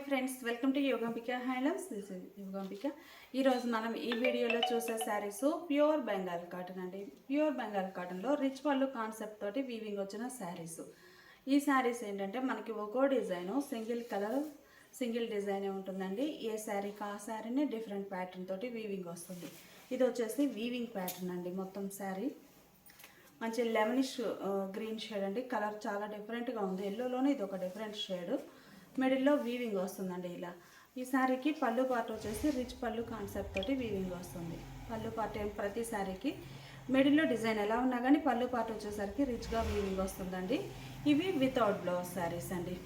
Friends, welcome to Yogambika handlooms. This is Yogambika. ఈరోజు మనం ఈ వీడియోలో చూసే శారీస్ ప్యూర్ బెంగాల్ కాటన్ అండి. ప్యూర్ బెంగాల్ కాటన్లో రిచ్ పళ్ళు కాన్సెప్ట్ తోటి వీవింగ్ వచ్చిన శారీస్. ఈ శారీస్ ఏంటంటే మనకి ఒక్కో డిజైన్ సింగిల్ కలర్ సింగిల్ డిజైనే ఉంటుందండి. ఏ శారీకి ఆ శారీని డిఫరెంట్ ప్యాటర్న్ తోటి వీవింగ్ వస్తుంది. ఇది వచ్చేసి వీవింగ్ ప్యాటర్న్ అండి. మొత్తం శారీ మంచి లెమనిష్ గ్రీన్ షేడ్ అండి. కలర్ చాలా డిఫరెంట్గా ఉంది. ఎల్లోలోనే ఇది ఒక డిఫరెంట్ షేడ్. మిడిల్లో వీవింగ్ వస్తుందండి. ఇలా ఈ శారీకి పళ్ళు పార్ట్ వచ్చేసి రిచ్ పళ్ళు కాన్సెప్ట్ తోటి వీవింగ్ వస్తుంది. పళ్ళు పార్ట్ ప్రతి శారీకి మిడిల్లో డిజైన్ ఎలా ఉన్నా కానీ పళ్ళు పార్ట్ వచ్చేసరికి రిచ్గా వీవింగ్ వస్తుందండి. ఇవి వితౌట్ బ్లౌజ్ శారీస్ అండి.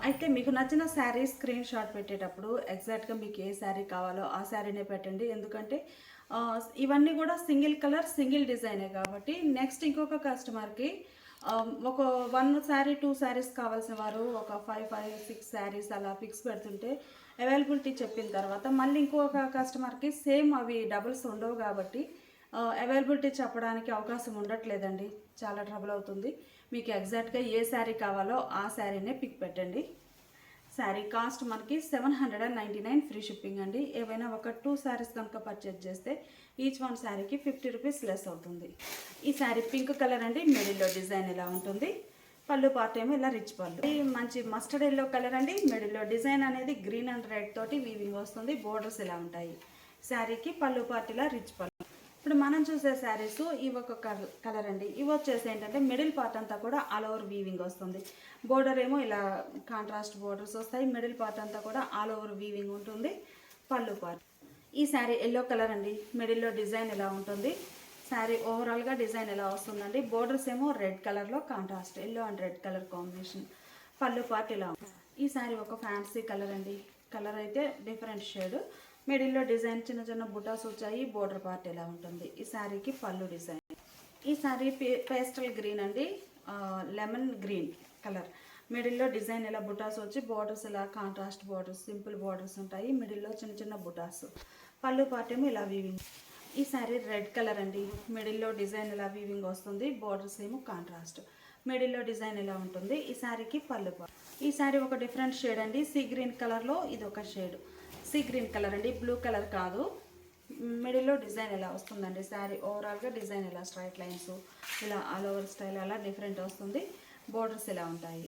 అయితే మీకు నచ్చిన శారీ స్క్రీన్ షాట్ పెట్టేటప్పుడు ఎగ్జాక్ట్గా మీకు ఏ శారీ కావాలో ఆ శారీనే పెట్టండి. ఎందుకంటే ఇవన్నీ కూడా సింగిల్ కలర్ సింగిల్ డిజైనే కాబట్టి నెక్స్ట్ ఇంకొక కస్టమర్కి ఒక 1 శారీ 2 శారీస్ కావాల్సిన వారు ఒక 5-6 శారీస్ అలా పిక్స్ పెడుతుంటే అవైలబిలిటీ చెప్పిన తర్వాత మళ్ళీ ఇంకొక కస్టమర్కి సేమ్ అవి డబుల్స్ ఉండవు కాబట్టి అవైలబిలిటీ చెప్పడానికి అవకాశం ఉండట్లేదండి. చాలా ట్రబుల్ అవుతుంది. మీకు ఎగ్జాక్ట్గా ఏ శారీ కావాలో ఆ శారీనే పిక్ పెట్టండి. శారీ కాస్ట్ మనకి 799 ఫ్రీ షిప్పింగ్ అండి. ఏవైనా ఒక 2 శారీస్ కనుక పర్చేజ్ చేస్తే ఈచ్ వన్ శారీకి 50 రూపీస్ లెస్ అవుతుంది. ఈ శారీ పింక్ కలర్ అండి. మిడిల్లో డిజైన్ ఇలా ఉంటుంది. పళ్ళు పార్ట్ ఏమో ఇలా రిచ్ పళ్ళు. మంచి మస్టర్డ్ ఎల్లో కలర్ అండి. మిడిల్లో డిజైన్ అనేది గ్రీన్ అండ్ రెడ్ తోటి వీవింగ్ వస్తుంది. బోర్డర్స్ ఇలా ఉంటాయి. శారీకి పళ్ళు పార్ట్ ఇలా రిచ్ పళ్ళు. ఇప్పుడు మనం చూసే శారీస్ ఇవి ఒక కలర్ అండి. ఇవి వచ్చేసి ఏంటంటే మిడిల్ పార్ట్ అంతా కూడా ఆల్ ఓవర్ వీవింగ్ వస్తుంది. బోర్డర్ ఏమో ఇలా కాంట్రాస్ట్ బోర్డర్స్ వస్తాయి. మిడిల్ పార్ట్ అంతా కూడా ఆల్ ఓవర్ వీవింగ్ ఉంటుంది. పళ్ళు పార్ట్. ఈ శారీ ఎల్లో కలర్ అండి. మిడిల్లో డిజైన్ ఇలా ఉంటుంది. శారీ ఓవరాల్గా డిజైన్ ఎలా వస్తుందండి. బోర్డర్స్ ఏమో రెడ్ కలర్లో contrast yellow and red colour combination. పళ్ళు పార్ట్ ఇలా ఉంటుంది. ఈ శారీ ఒక ఫ్యాన్సీ కలర్ అండి. కలర్ అయితే డిఫరెంట్ షేడ్. మిడిల్లో డిజైన్ చిన్న చిన్న బుటాస్ వచ్చాయి. బోర్డర్ పార్ట్ ఎలా ఉంటుంది. ఈ శారీకి పళ్ళు డిజైన్. ఈ శారీ పేస్టల్ గ్రీన్ అండి. Lemon green colour. మిడిల్లో డిజైన్ ఇలా బుటాస్ వచ్చి బోర్డర్స్ ఇలా కాంట్రాస్ట్ బోర్డర్స్ సింపుల్ బోర్డర్స్ ఉంటాయి. మిడిల్లో చిన్న చిన్న బుటాస్. పళ్ళు పార్ట్ ఏమో ఇలా వీవింగ్. ఈ శారీ రెడ్ కలర్ అండి. మిడిల్లో డిజైన్ ఇలా వీవింగ్ వస్తుంది. బోర్డర్స్ ఏమో కాంట్రాస్ట్. మిడిల్లో డిజైన్ ఇలా ఉంటుంది. ఈ శారీకి పళ్ళు పార్ట్. ఈ శారీ ఒక డిఫరెంట్ షేడ్ అండి. సీ గ్రీన్ కలర్లో ఇది ఒక షేడ్. సీ గ్రీన్ కలర్ అండి. బ్లూ కలర్ కాదు. మిడిల్లో డిజైన్ ఎలా వస్తుందండి. శారీ ఓవరాల్గా డిజైన్ ఇలా స్ట్రైట్ లైన్స్ ఇలా ఆల్ ఓవర్ స్టైల్ అలా డిఫరెంట్ వస్తుంది. బోర్డర్స్ ఇలా ఉంటాయి.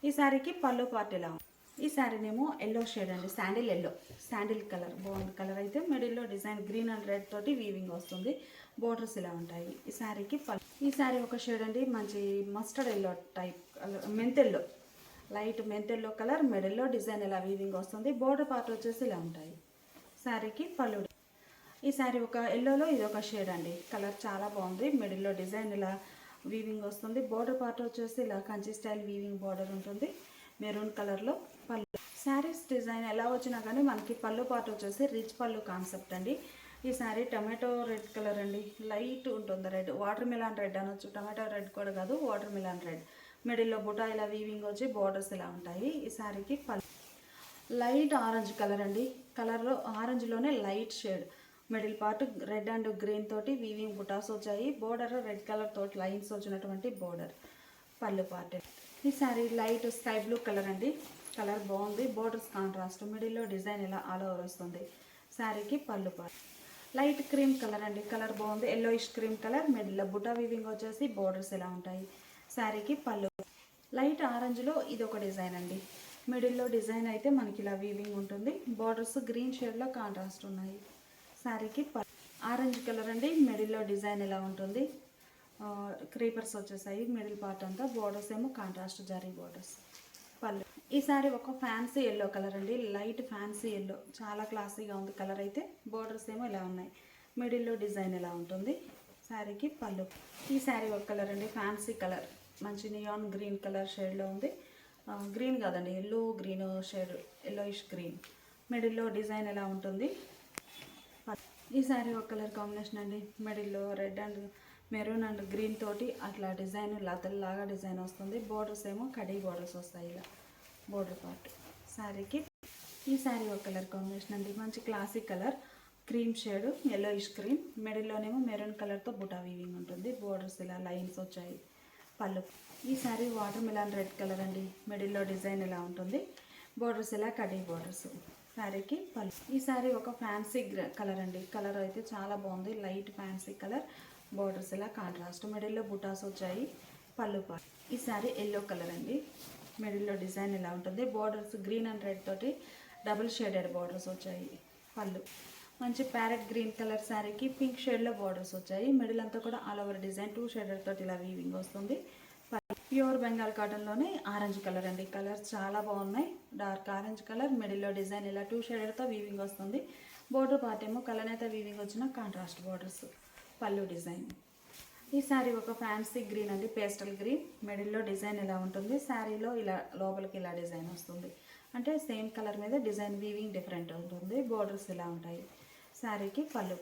ఈ శారీకి పళ్ళు పార్ట్ ఇలా. ఈ శారీనేమో ఎల్లో షేడ్ అండి. శాండిల్ ఎల్లో శాండిల్ కలర్ బాగుంది. కలర్ అయితే మిడిల్లో డిజైన్ గ్రీన్ అండ్ రెడ్ తోటి వీవింగ్ వస్తుంది. బోర్డర్స్ ఇలా ఉంటాయి. ఈ శారీకి పళ్ళు. ఈ శారీ ఒక షేడ్ అండి. మంచి మస్టర్డ్ ఎల్లో టైప్ మెంతెల్లో లైట్ మెంతెల్లో కలర్. మిడిల్లో డిజైన్ ఇలా వీవింగ్ వస్తుంది. బోర్డర్ పార్ట్ వచ్చేసి ఇలా ఉంటాయి. శారీకి పళ్ళు. ఈ శారీ ఒక ఎల్లోలో ఇది ఒక షేడ్ అండి. కలర్ చాలా బాగుంది. మిడిల్లో డిజైన్ ఇలా వీవింగ్ వస్తుంది. బోర్డర్ పార్ట్ వచ్చేసి ఇలా కంచి స్టైల్ వీవింగ్ బోర్డర్ ఉంటుంది. మెరూన్ కలర్లో పళ్ళు. శారీస్ డిజైన్ ఎలా వచ్చినా కానీ మనకి పళ్ళు పార్ట్ వచ్చేసి రిచ్ పళ్ళు కాన్సెప్ట్ అండి. ఈ శారీ టమాటో రెడ్ కలర్ అండి. లైట్ ఉంటుంది రెడ్. వాటర్ మిలాన్ రెడ్ అనొచ్చు. టమాటో రెడ్ కూడా కాదు, వాటర్ మిలాన్ రెడ్. మిడిల్లో బుటా ఇలా వీవింగ్ వచ్చి బోర్డర్స్ ఇలా ఉంటాయి. ఈ శారీకి పళ్ళు. లైట్ ఆరెంజ్ కలర్ అండి. కలర్లో ఆరెంజ్లోనే light shade. Middle part red and green తోటి వీవింగ్ బుటాస్ వచ్చాయి. బోర్డర్ రెడ్ కలర్ తోటి లైన్స్ వచ్చినటువంటి బోర్డర్. పళ్ళు పార్ట్. ఈ sari light sky blue colour అండి. కలర్ బాగుంది. Borders contrast. మిడిల్లో డిజైన్ ఇలా ఆల్ ఓవర్ వస్తుంది. శారీకి పళ్ళు పార్ట్. లైట్ క్రీమ్ కలర్ అండి. కలర్ బాగుంది. Yellowish cream colour. మిడిల్లో బుటా వీవింగ్ వచ్చేసి బోర్డర్స్ ఇలా ఉంటాయి. శారీకి పళ్ళు. లైట్ ఆరెంజ్లో ఇది ఒక డిజైన్ అండి. మిడిల్లో డిజైన్ అయితే మనకి ఇలా వీవింగ్ ఉంటుంది. బోర్డర్స్ గ్రీన్ షేడ్లో కాంట్రాస్ట్ ఉన్నాయి. శారీకి పళ్ళు. ఆరెంజ్ కలర్ అండి. మిడిల్లో డిజైన్ ఇలా ఉంటుంది. క్రీపర్స్ వచ్చేసాయి మిడిల్ పార్ట్ అంతా. బోర్డర్స్ ఏమో కాంట్రాస్ట్ జరీ బోర్డర్స్. పళ్ళు. ఈ శారీ ఒక ఫ్యాన్సీ ఎల్లో కలర్ అండి. లైట్ ఫ్యాన్సీ ఎల్లో చాలా క్లాసీగా ఉంది కలర్ అయితే. బోర్డర్స్ ఏమో ఇలా ఉన్నాయి. మిడిల్లో డిజైన్ ఇలా ఉంటుంది. శారీకి పళ్ళు. ఈ శారీ ఒక కలర్ అండి. Fancy colour. మంచి నియాన్ గ్రీన్ కలర్ షేడ్లో ఉంది. గ్రీన్ కాదండి, yellow green shade. Yellowish green. మిడిల్లో డిజైన్ ఎలా ఉంటుంది. ఈ శారీ ఒక కలర్ కాంబినేషన్ అండి. మిడిల్లో red and maroon and green తోటి అట్లా డిజైన్ లతల్లాగా డిజైన్ వస్తుంది. బోర్డర్స్ ఏమో కడీ బోర్డర్స్ వస్తాయి ఇలా బోర్డర్ పార్ట్. శారీకి ఈ శారీ ఒక కలర్ కాంబినేషన్ అండి. మంచి classic colour cream shade yellowish cream. మిడిల్లోనేమో మెరూన్ కలర్తో బుటా వీవింగ్ ఉంటుంది. బోర్డర్స్ ఇలా లైన్స్ వచ్చాయి. పళ్ళు. ఈ sari watermelon red colour అండి. మిడిల్లో డిజైన్ ఇలా ఉంటుంది. బోర్డర్స్ ఇలా కడీ బోర్డర్స్. శారీకి పళ్ళు. ఈ శారీ ఒక ఫ్యాన్సీ కలర్ అండి. కలర్ అయితే చాలా బాగుంది, లైట్ ఫ్యాన్సీ కలర్. బోర్డర్స్ ఇలా కాంట్రాస్ట్, మిడిల్లో బుటాస్ వచ్చాయి. పళ్ళు పాటు. ఈ శారీ ఎల్లో కలర్ అండి. మిడిల్లో డిజైన్ ఇలా ఉంటుంది. బోర్డర్స్ గ్రీన్ అండ్ రెడ్ తోటి డబుల్ షేడెడ్ బోర్డర్స్ వచ్చాయి. పళ్ళు మంచి ప్యారెట్ గ్రీన్ కలర్ శారీకి పింక్ షేడ్లో బోర్డర్స్ వచ్చాయి. మిడిల్ అంతా కూడా ఆల్ ఓవర్ డిజైన్ 2 షేడెడ్ తోటి ఇలా వీవింగ్ వస్తుంది. ప్యూర్ బెంగాల్ కాటన్లోనే ఆరెంజ్ కలర్ అండి. కలర్స్ చాలా బాగున్నాయి. డార్క్ ఆరెంజ్ కలర్, మిడిల్లో డిజైన్ ఇలా 2 షేడెడ్తో వీవింగ్ వస్తుంది. బోర్డర్ పార్ట్ ఏమో కలనేత వీవింగ్ వచ్చిన కాంట్రాస్ట్ బోర్డర్స్. పళ్ళు డిజైన్. ఈ శారీ ఒక ఫ్యాన్సీ గ్రీన్ అండి, పేస్టల్ గ్రీన్. మిడిల్లో డిజైన్ ఇలా ఉంటుంది. శారీలో ఇలా లోపలికి ఇలా డిజైన్ వస్తుంది. అంటే సేమ్ కలర్ మీద డిజైన్ వీవింగ్ డిఫరెంట్ ఉంటుంది. బోర్డర్స్ ఇలా ఉంటాయి. శారీకి పళ్ళు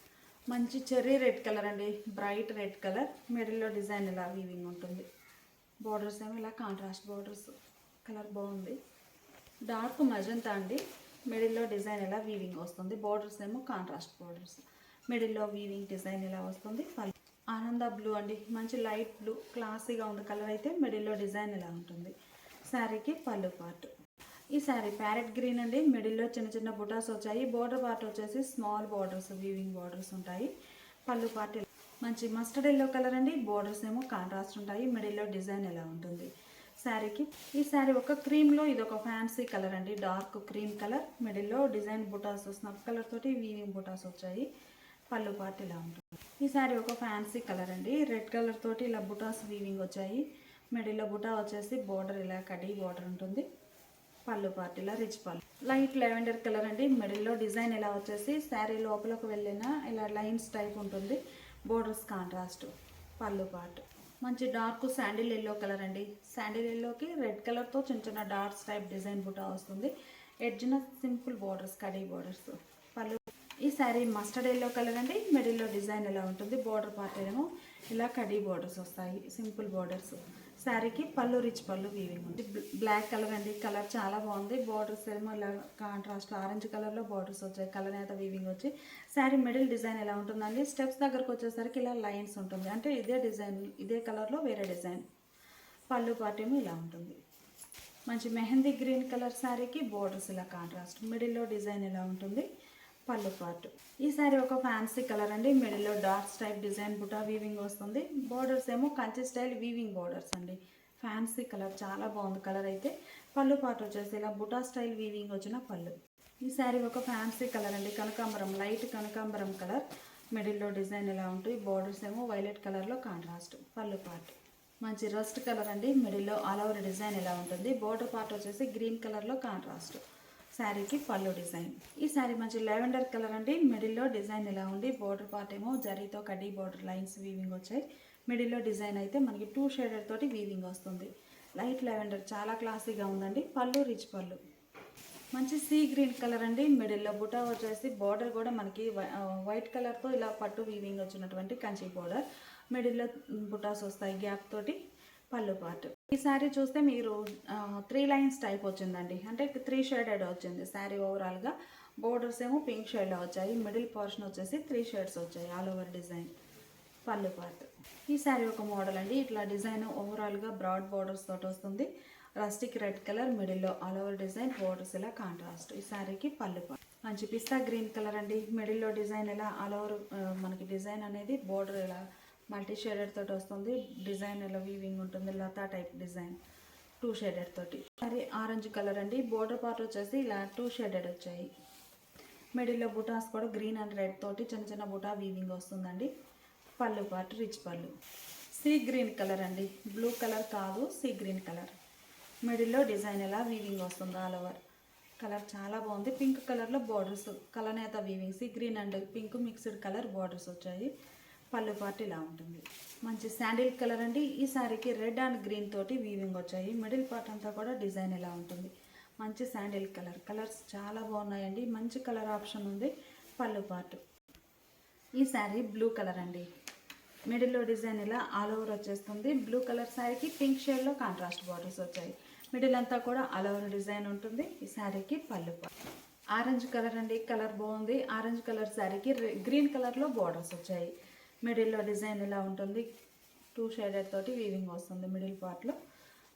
మంచి చెర్రీ రెడ్ కలర్ అండి, బ్రైట్ రెడ్ కలర్. మిడిల్లో డిజైన్ ఇలా వీవింగ్ ఉంటుంది. బోర్డర్స్ ఏమో ఇలా కాంట్రాస్ట్ బోర్డర్స్. కలర్ బాగుంది. డార్క్ మజంతా అండి. మిడిల్లో డిజైన్ ఇలా వీవింగ్ వస్తుంది. బోర్డర్స్ ఏమో కాంట్రాస్ట్ బోర్డర్స్. మిడిల్లో వీవింగ్ డిజైన్ ఇలా వస్తుంది. పళ్ళు ఆనంద బ్లూ అండి, మంచి లైట్ బ్లూ, క్లాసీగా ఉంది కలర్ అయితే. మిడిల్లో డిజైన్ ఇలా ఉంటుంది. శారీకి పళ్ళు పార్ట్. ఈ శారీ ప్యారెట్ గ్రీన్ అండి. మిడిల్లో చిన్న చిన్న బుటాస్ వచ్చాయి. బోర్డర్ పార్ట్ వచ్చేసి స్మాల్ బోర్డర్స్, వీవింగ్ బోర్డర్స్ ఉంటాయి. పళ్ళు పార్ట్ మంచి మస్టర్డ్ ఎల్లో కలర్ అండి. బోర్డర్స్ ఏమో కాంట్రాస్ట్ ఉంటాయి. మిడిల్లో డిజైన్ ఎలా ఉంటుంది శారీకి. ఈ శారీ ఒక క్రీమ్లో, ఇది ఒక ఫ్యాన్సీ కలర్ అండి, డార్క్ క్రీమ్ కలర్. మిడిల్లో డిజైన్ బుటాస్ స్నఫ్ కలర్ తోటి వీవింగ్ బుటాస్ వచ్చాయి. పళ్ళు పార్ట్ ఇలా ఉంటుంది. ఈ శారీ ఒక ఫ్యాన్సీ కలర్ అండి, రెడ్ కలర్ తోటి ఇలా బుటాస్ వీవింగ్ వచ్చాయి. మిడిల్లో బుటా వచ్చేసి బోర్డర్ ఇలా కడీ బోర్డర్ ఉంటుంది. పళ్ళు పార్ట్ ఇలా రిచ్ పళ్ళు. లైట్ లెవెండర్ కలర్ అండి. మిడిల్లో డిజైన్ ఇలా వచ్చేసి శారీ లోపలకు వెళ్ళిన ఇలా లైన్స్ టైప్ ఉంటుంది. Borders contrast. పళ్ళు పార్ట్ మంచి డార్క్ శాండిల్ ఎల్లో కలర్ అండి. శాండిల్ ఎల్లోకి రెడ్ కలర్తో చిన్న చిన్న డాట్స్ టైప్ డిజైన్ బుటా వస్తుంది. ఎడ్జ్న సింపుల్ బోర్డర్స్, కడీ బోర్డర్స్. పళ్ళు ఈ శారీ మస్టర్డ్ ఎల్లో కలర్ అండి. మిడిల్లో డిజైన్ ఎలా ఉంటుంది. బోర్డర్ పార్ట్ ఏమో ఇలా కడీ బోర్డర్స్ వస్తాయి, సింపుల్ బోర్డర్స్. శారీకి పళ్ళు రిచ్ పళ్ళు వీవింగ్ ఉంది. బ్లాక్ కలర్ అండి. కలర్ చాలా బాగుంది. బోర్డర్స్ ఏమో ఇలా కాంట్రాస్ట్ ఆరెంజ్ కలర్లో బోర్డర్స్ వచ్చాయి. కలర్ నేత వీవింగ్ వచ్చి శారీ మిడిల్ డిజైన్ ఎలా ఉంటుందండి. స్టెప్స్ దగ్గరకు వచ్చేసరికి ఇలా లైన్స్ ఉంటుంది. అంటే ఇదే డిజైన్, ఇదే కలర్లో వేరే డిజైన్. పళ్ళు పార్ట్ ఏమో ఇలా ఉంటుంది. మంచి మెహందీ గ్రీన్ కలర్ శారీకి బోర్డర్స్ ఇలా కాంట్రాస్ట్. మిడిల్లో డిజైన్ ఎలా ఉంటుంది. పళ్ళు పార్ట్. ఈ శారీ ఒక ఫ్యాన్సీ కలర్ అండి. మిడిల్లో darks type design buta weaving వస్తుంది. బోర్డర్స్ ఏమో కంచి స్టైల్ వీవింగ్ బోర్డర్స్ అండి. ఫ్యాన్సీ కలర్ చాలా బాగుంది కలర్ అయితే. పళ్ళు పార్ట్ వచ్చేసి ఇలా బుటా స్టైల్ వీవింగ్ వచ్చిన పళ్ళు. ఈ శారీ ఒక ఫ్యాన్సీ కలర్ అండి, కనకాంబరం, లైట్ కనకాంబరం కలర్. మిడిల్లో డిజైన్ ఎలా ఉంటుంది. బోర్డర్స్ ఏమో వైలెట్ కలర్లో కాంట్రాస్ట్. పళ్ళు పార్ట్ మంచి రస్ట్ కలర్ అండి. మిడిల్లో ఆల్ ఓవర్ డిజైన్ ఎలా ఉంటుంది. బోర్డర్ పార్ట్ వచ్చేసి గ్రీన్ కలర్లో కాంట్రాస్ట్. శారీకి పళ్ళు డిజైన్. ఈ శారీ మంచి లెవెండర్ కలర్ అండి. మిడిల్లో డిజైన్ ఇలా ఉంది. బోర్డర్ పార్ట్ ఏమో జరీతో కడ్డీ బోర్డర్ లైన్స్ వీవింగ్ వచ్చాయి. మిడిల్లో డిజైన్ అయితే మనకి 2 షేడెడ్ తోటి వీవింగ్ వస్తుంది. లైట్ లెవెండర్, చాలా క్లాసీగా ఉందండి. పళ్ళు రిచ్ పళ్ళు. మంచి సీ గ్రీన్ కలర్ అండి. మిడిల్లో బుటా వచ్చేసి బోర్డర్ కూడా మనకి వైట్ కలర్తో ఇలా పట్టు వీవింగ్ వచ్చినటువంటి కంచి బోర్డర్. మిడిల్లో బుటాస్ వస్తాయి గ్యాప్ తోటి. పళ్ళు పార్ట్. ఈ శారీ చూస్తే మీరు 3 లైన్స్ టైప్ వచ్చిందండి. అంటే 3 షేడెడ్ వచ్చింది శారీ ఓవరాల్గా. బోర్డర్స్ ఏమో పింక్ షేడ్లో వచ్చాయి. మిడిల్ పోర్షన్ వచ్చేసి 3 షేడ్స్ వచ్చాయి ఆల్ ఓవర్ డిజైన్. పళ్ళు పార్ట్. ఈ శారీ ఒక మోడల్ అండి. ఇట్లా డిజైన్ ఓవరాల్గా బ్రాడ్ బోర్డర్స్ తోటి వస్తుంది. Rustic red colour. మిడిల్లో ఆల్ ఓవర్ డిజైన్, బోర్డర్స్ ఇలా కాంట్రాస్ట్. ఈ శారీకి పళ్ళు పార్ట్. మంచి పిస్తా గ్రీన్ కలర్ అండి. మిడిల్లో డిజైన్ ఇలా ఆల్ ఓవర్ మనకి డిజైన్ అనేది బోర్డర్ ఇలా మల్టీ షేడెడ్ తోటి వస్తుంది. డిజైన్ ఇలా వీవింగ్ ఉంటుంది. లతా టైప్ డిజైన్ 2 షేడెడ్ తోటి. మరి ఆరెంజ్ కలర్ అండి. బోర్డర్ పార్ట్ వచ్చేసి ఇలా 2 షేడెడ్ వచ్చాయి. మిడిల్లో బుటాస్ కూడా గ్రీన్ అండ్ రెడ్ తోటి చిన్న చిన్న బుటా వీవింగ్ వస్తుందండి. పళ్ళు పార్ట్ రిచ్ పళ్ళు. సీ గ్రీన్ కలర్ అండి. బ్లూ కలర్ కాదు, సీ గ్రీన్ కలర్. మిడిల్లో డిజైన్ ఎలా వీవింగ్ వస్తుంది ఆల్ ఓవర్. కలర్ చాలా బాగుంది. పింక్ కలర్లో బోర్డర్స్, కలనేత weaving. Sea green and pink mixed colour borders వచ్చాయి. పళ్ళు పార్ట్ ఇలా ఉంటుంది. మంచి శాండిల్ కలర్ అండి. ఈ శారీకి రెడ్ అండ్ గ్రీన్ తోటి వీవింగ్ వచ్చాయి. మిడిల్ పార్ట్ అంతా కూడా డిజైన్ ఇలా ఉంటుంది. మంచి శాండిల్ కలర్. కలర్స్ చాలా బాగున్నాయండి. మంచి కలర్ ఆప్షన్ ఉంది. పళ్ళు పార్ట్. ఈ శారీ బ్లూ కలర్ అండి. మిడిల్లో డిజైన్ ఇలా ఆల్ ఓవర్ వచ్చేస్తుంది. బ్లూ కలర్ శారీకి పింక్ షేడ్లో కాంట్రాస్ట్ బార్డర్స్ వచ్చాయి. మిడిల్ అంతా కూడా ఆల్ ఓవర్ డిజైన్ ఉంటుంది. ఈ శారీకి పళ్ళు పార్ట్. ఆరెంజ్ కలర్ అండి. కలర్ బాగుంది. ఆరెంజ్ కలర్ శారీకి గ్రీన్ కలర్లో బార్డర్స్ వచ్చాయి. మిడిల్లో డిజైన్ ఇలా ఉంటుంది. 2 షేడెడ్ తోటి వీవింగ్ వస్తుంది మిడిల్ పార్ట్లో.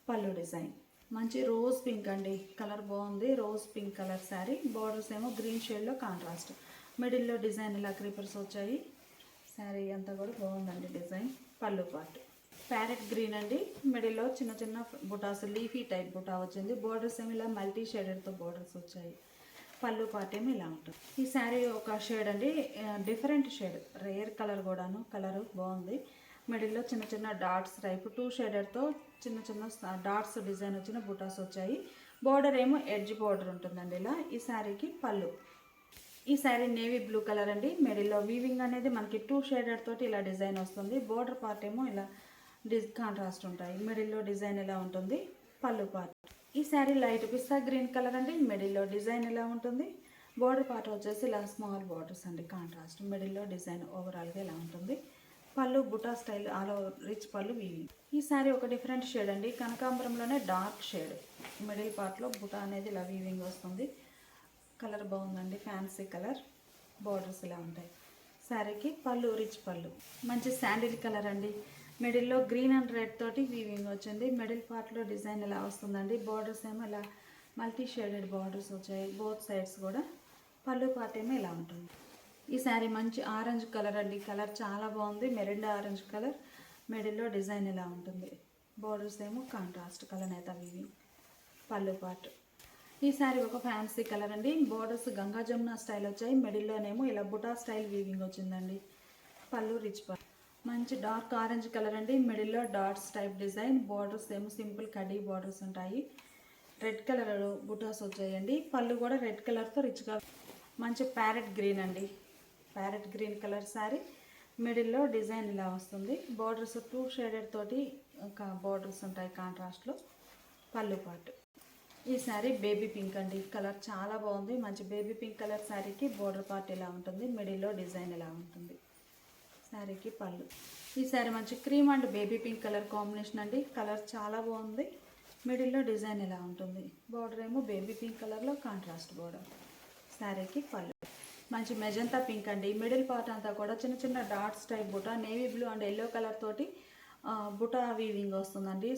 పళ్ళు డిజైన్. మంచి రోజ్ పింక్ అండి, కలర్ బాగుంది. Rose pink colour sari, borders ఏమో గ్రీన్ షేడ్లో కాంట్రాస్ట్, మిడిల్లో డిజైన్ ఇలా క్రీపర్స్ వచ్చాయి. శారీ అంతా కూడా బాగుందండి డిజైన్. పళ్ళు పార్ట్ ప్యారెట్ గ్రీన్ అండి, మిడిల్లో చిన్న చిన్న బుటాస్ లీఫీ టైప్ బుటా వచ్చింది. బోర్డర్స్ ఏమి ఇలా మల్టీ షేడెడ్తో బోర్డర్స్ వచ్చాయి. పళ్ళు పార్ట్ ఏమో ఇలా ఉంటుంది. ఈ శారీ ఒక షేడ్ అండి, డిఫరెంట్ షేడ్, రేర్ కలర్ కూడాను, కలర్ బాగుంది. మిడిల్లో చిన్న చిన్న డాట్స్ టైప్ 2 షేడెడ్తో చిన్న చిన్న డాట్స్ డిజైన్ వచ్చిన బుటాస్ వచ్చాయి. బోర్డర్ ఏమో ఎడ్జ్ బోర్డర్ ఉంటుందండి ఇలా. ఈ శారీకి పళ్ళు. ఈ శారీ నేవీ బ్లూ కలర్ అండి, మిడిల్లో వీవింగ్ అనేది మనకి 2 షేడెడ్ తోటి ఇలా డిజైన్ వస్తుంది. బోర్డర్ పార్ట్ ఏమో ఇలా కాంట్రాస్ట్ ఉంటాయి. మిడిల్లో డిజైన్ ఇలా ఉంటుంది. పళ్ళు పార్ట్. ఈ sari light pista green colour అండి, మిడిల్లో డిజైన్ ఇలా ఉంటుంది. బోర్డర్ పార్ట్ వచ్చేసి ఇలా స్మాల్ బోర్డర్స్ అండి కాంట్రాస్ట్, మిడిల్లో డిజైన్ ఓవరాల్గా ఇలా ఉంటుంది. Pallu buta style all over rich pallu weaving. ఈ శారీ ఒక డిఫరెంట్ షేడ్ అండి, కనకాంబరంలోనే డార్క్ షేడ్. మిడిల్ పార్ట్లో బుటా అనేది ఇలా వీవింగ్ వస్తుంది. కలర్ బాగుందండి, ఫ్యాన్సీ కలర్. బోర్డర్స్ ఇలా ఉంటాయి. శారీకి పళ్ళు రిచ్ పళ్ళు. మంచి శాండిల్ కలర్ అండి, మిడిల్లో గ్రీన్ అండ్ రెడ్ తోటి వీవింగ్ వచ్చింది. మిడిల్ పార్ట్లో డిజైన్ ఇలా వస్తుందండి. బోర్డర్స్ ఏమో ఇలా మల్టీ షేడెడ్ బార్డర్స్ వచ్చాయి బోత్ సైడ్స్ కూడా. పళ్ళు పార్ట్ ఏమో ఇలా ఉంటుంది. ఈ శారీ మంచి ఆరెంజ్ కలర్ అండి, కలర్ చాలా బాగుంది. మెరిండా ఆరెంజ్ కలర్, మిడిల్లో డిజైన్ ఇలా ఉంటుంది. బోర్డర్స్ ఏమో కాంట్రాస్ట్ కలర్ నేత వీవింగ్. పళ్ళు పార్ట్. ఈ శారీ ఒక ఫ్యాన్సీ కలర్ అండి, బోర్డర్స్ గంగా జమున స్టైల్ వచ్చాయి. మిడిల్లోనేమో ఇలా బుటా స్టైల్ వీవింగ్ వచ్చిందండి. పళ్ళు రిచ్ పళ్ళు. మంచి డార్క్ ఆరెంజ్ కలర్ అండి, మిడిల్లో డాట్స్ టైప్ డిజైన్. బోర్డర్స్ ఏమో సింపుల్ కడీ బోర్డర్స్ ఉంటాయి. రెడ్ కలర్ బుటాస్ వచ్చాయండి. పళ్ళు కూడా రెడ్ కలర్తో రిచ్గా. మంచి ప్యారెట్ గ్రీన్ అండి, ప్యారెట్ గ్రీన్ కలర్ శారీ. మిడిల్లో డిజైన్ ఇలా వస్తుంది. బోర్డర్స్ 2 షేడెడ్ తోటి ఒక బోర్డర్స్ ఉంటాయి కాంట్రాస్ట్లో. పళ్ళు పార్ట్. ఈ శారీ బేబీ పింక్ అండి, కలర్ చాలా బాగుంది. మంచి బేబీ పింక్ కలర్ శారీకి బోర్డర్ పార్ట్ ఇలా ఉంటుంది. మిడిల్లో డిజైన్ ఇలా ఉంటుంది. శారీకి పళ్ళు. ఈ శారీ మంచి cream and baby pink colour combination అండి, కలర్ చాలా బాగుంది. మిడిల్లో డిజైన్ ఇలా ఉంటుంది. బోర్డర్ ఏమో బేబీ పింక్ కలర్లో కాంట్రాస్ట్ బోర్డర్. శారీకి పళ్ళు. మంచి మెజంతా పింక్ అండి, మిడిల్ పార్ట్ అంతా కూడా చిన్న చిన్న dots type buta, navy blue and yellow colour తోటి బుటా వీవింగ్ వస్తుందండి.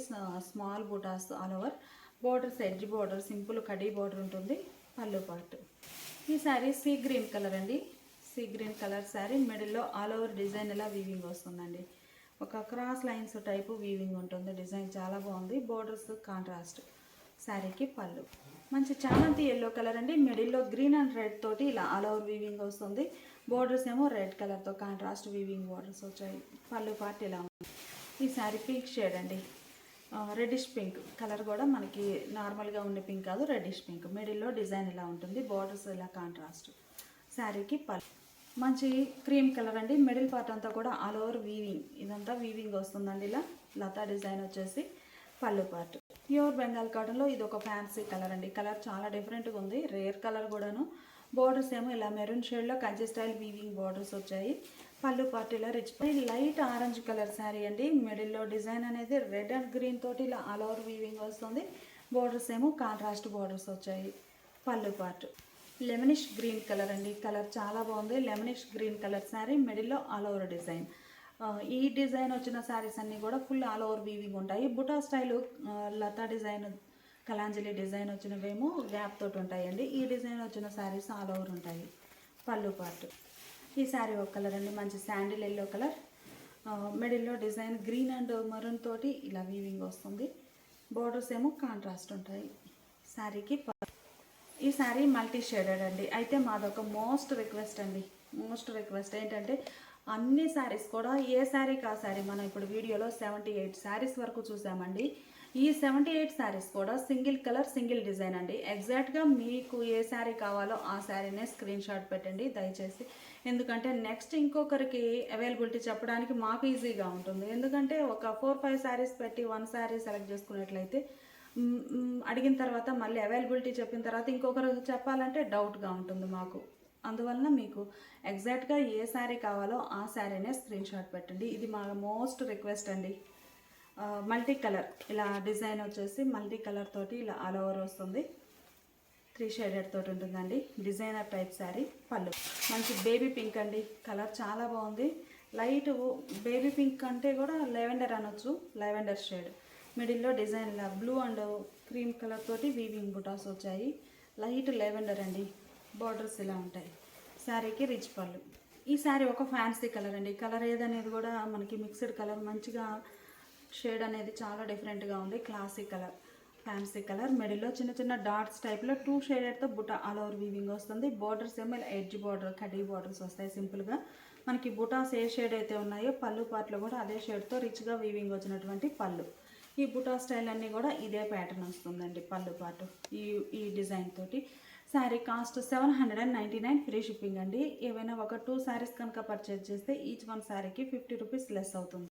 Small butas all over. Borders edge border simple కడీ బోర్డర్ ఉంటుంది. పళ్ళు పార్ట్. ఈ శారీ సీ గ్రీన్ కలర్ అండి, సీ గ్రీన్ కలర్ శారీ. మిడిల్లో ఆల్ ఓవర్ డిజైన్ ఇలా వీవింగ్ వస్తుందండి. ఒక క్రాస్ లైన్స్ టైపు వీవింగ్ ఉంటుంది. డిజైన్ చాలా బాగుంది. Borders contrast. శారీకి పళ్ళు. మంచి చామంతి ఎల్లో కలర్ అండి, మిడిల్లో గ్రీన్ అండ్ రెడ్ తోటి ఇలా ఆల్ ఓవర్ వీవింగ్ వస్తుంది. బోర్డర్స్ ఏమో రెడ్ కలర్తో కాంట్రాస్ట్ వీవింగ్ బోర్డర్స్ వచ్చాయి. పళ్ళు పార్ట్ ఇలా ఉంది. ఈ శారీ పింక్ షేడ్ అండి, రెడ్డిష్ పింక్ కలర్, కూడా మనకి నార్మల్గా ఉండే పింక్ కాదు, రెడ్డిష్ పింక్. మిడిల్లో డిజైన్ ఇలా ఉంటుంది. బోర్డర్స్ ఇలా కాంట్రాస్ట్. శారీకి పళ్ళు. మంచి క్రీమ్ కలర్ అండి, మిడిల్ పార్ట్ అంతా కూడా ఆల్ ఓవర్ వీవింగ్, ఇదంతా వీవింగ్ వస్తుందండి ఇలా. లతా డిజైన్ వచ్చేసి పళ్ళు పార్ట్. ప్యూర్ బెంగాల్ కాటన్లో ఇది ఒక ఫ్యాన్సీ కలర్ అండి, కలర్ చాలా డిఫరెంట్గా ఉంది, రేర్ కలర్ కూడాను. బోర్డర్స్ ఏమో ఇలా మెరూన్ షేడ్లో కంచి స్టైల్ వీవింగ్ బోర్డర్స్ వచ్చాయి. పళ్ళు పార్ట్ ఇలా rich. Light orange colour sari అండి, మిడిల్లో డిజైన్ అనేది రెడ్ అండ్ గ్రీన్ తోటి ఇలా ఆల్ ఓవర్ వీవింగ్ వస్తుంది. బోర్డర్స్ ఏమో కాంట్రాస్ట్ బోర్డర్స్ వచ్చాయి. పళ్ళు పార్ట్. లెమనిష్ గ్రీన్ కలర్ అండి, కలర్ చాలా బాగుంది. లెమనిష్ గ్రీన్ కలర్ శారీ, మిడిల్లో ఆల్ ఓవర్ డిజైన్. ఈ డిజైన్ వచ్చిన శారీస్ అన్నీ కూడా ఫుల్ ఆల్ ఓవర్ వీవింగ్ ఉంటాయి. బుటా స్టైలు లతా డిజైన్, కలాంజలి డిజైన్ వచ్చినవేమో గ్యాప్ తోటి ఉంటాయండి. ఈ డిజైన్ వచ్చిన శారీస్ ఆల్ ఓవర్ ఉంటాయి. పళ్ళు పార్ట్. ఈ శారీ ఒక కలర్ అండి, మంచి శాండిల్ ఎల్లో కలర్. మిడిల్లో డిజైన్ గ్రీన్ అండ్ మరూన్ తోటి ఇలా వీవింగ్ వస్తుంది. బోర్డర్స్ ఏమో కాంట్రాస్ట్ ఉంటాయి. శారీకి ఈ శారీ మల్టీ షేడెడ్ అండి. అయితే మాదొక మోస్ట్ రిక్వెస్ట్ అండి, మోస్ట్ రిక్వెస్ట్ ఏంటంటే అన్ని శారీస్ కూడా ఏ శారీకి ఆ శారీ, మనం ఇప్పుడు వీడియోలో 78 శారీస్ వరకు చూసామండి. ఈ 78 శారీస్ కూడా సింగిల్ కలర్ సింగిల్ డిజైన్ అండి. ఎగ్జాక్ట్గా మీకు ఏ శారీ కావాలో ఆ శారీనే స్క్రీన్ షాట్ పెట్టండి దయచేసి. ఎందుకంటే నెక్స్ట్ ఇంకొకరికి అవైలబిలిటీ చెప్పడానికి మాకు ఈజీగా ఉంటుంది. ఎందుకంటే ఒక 4-5 శారీస్ పెట్టి 1 శారీ సెలెక్ట్ చేసుకున్నట్లయితే అడిగిన తర్వాత మళ్ళీ అవైలబిలిటీ చెప్పిన తర్వాత ఇంకొకరు చెప్పాలంటే డౌట్గా ఉంటుంది మాకు. అందువలన మీకు ఎగ్జాక్ట్గా ఏ శారీ కావాలో ఆ శారీనే స్క్రీన్ షాట్ పెట్టండి. ఇది మా మోస్ట్ రిక్వెస్ట్ అండి. మల్టీ కలర్ ఇలా డిజైన్ వచ్చేసి మల్టీ కలర్ తోటి ఇలా ఆల్ ఓవర్ వస్తుంది. 3 షేడెడ్ తోటి ఉంటుందండి. Designer type sari. పళ్ళు మంచి బేబీ పింక్ అండి, కలర్ చాలా బాగుంది. లైట్ బేబీ పింక్ అంటే కూడా లెవెండర్ అనొచ్చు, లెవెండర్ షేడ్. మిడిల్లో డిజైన్లా బ్లూ అండ్ క్రీమ్ కలర్ తోటి వీవింగ్ బుటాస్ వచ్చాయి. లైట్ లెవెండర్ అండి. బార్డర్స్ ఇలా ఉంటాయి. శారీకి రిచ్ పళ్ళు. ఈ శారీ ఒక ఫ్యాన్సీ కలర్ అండి. కలర్ ఏదనేది కూడా మనకి మిక్స్డ్ కలర్, మంచిగా షేడ్ అనేది చాలా డిఫరెంట్గా ఉంది. Classic colour, fancy colour. మిడిల్లో చిన్న చిన్న డాట్స్ టైప్లో 2 షేడెడ్తో బుట్ట ఆల్ ఓవర్ వీవింగ్ వస్తుంది. బార్డర్స్ ఏమో ఎడ్జ్ బార్డర్, కడీ బార్డర్స్ వస్తాయి సింపుల్గా. మనకి బుటాస్ ఏ షేడ్ అయితే ఉన్నాయో పళ్ళు పార్ట్లో కూడా అదే షేడ్తో రిచ్గా వీవింగ్ వచ్చినటువంటి పళ్ళు. ఈ బుటా స్టైల్ అన్నీ కూడా ఇదే ప్యాటర్న్ వస్తుందండి పళ్ళు పాటు ఈ డిజైన్ తోటి. శారీ కాస్ట్ 799, ఫ్రీ షిప్పింగ్ అండి. ఏవైనా ఒక 2 శారీస్ కనుక పర్చేజ్ చేస్తే ఈచ్ వన్ శారీకి 50 రూపీస్ లెస్ అవుతుంది.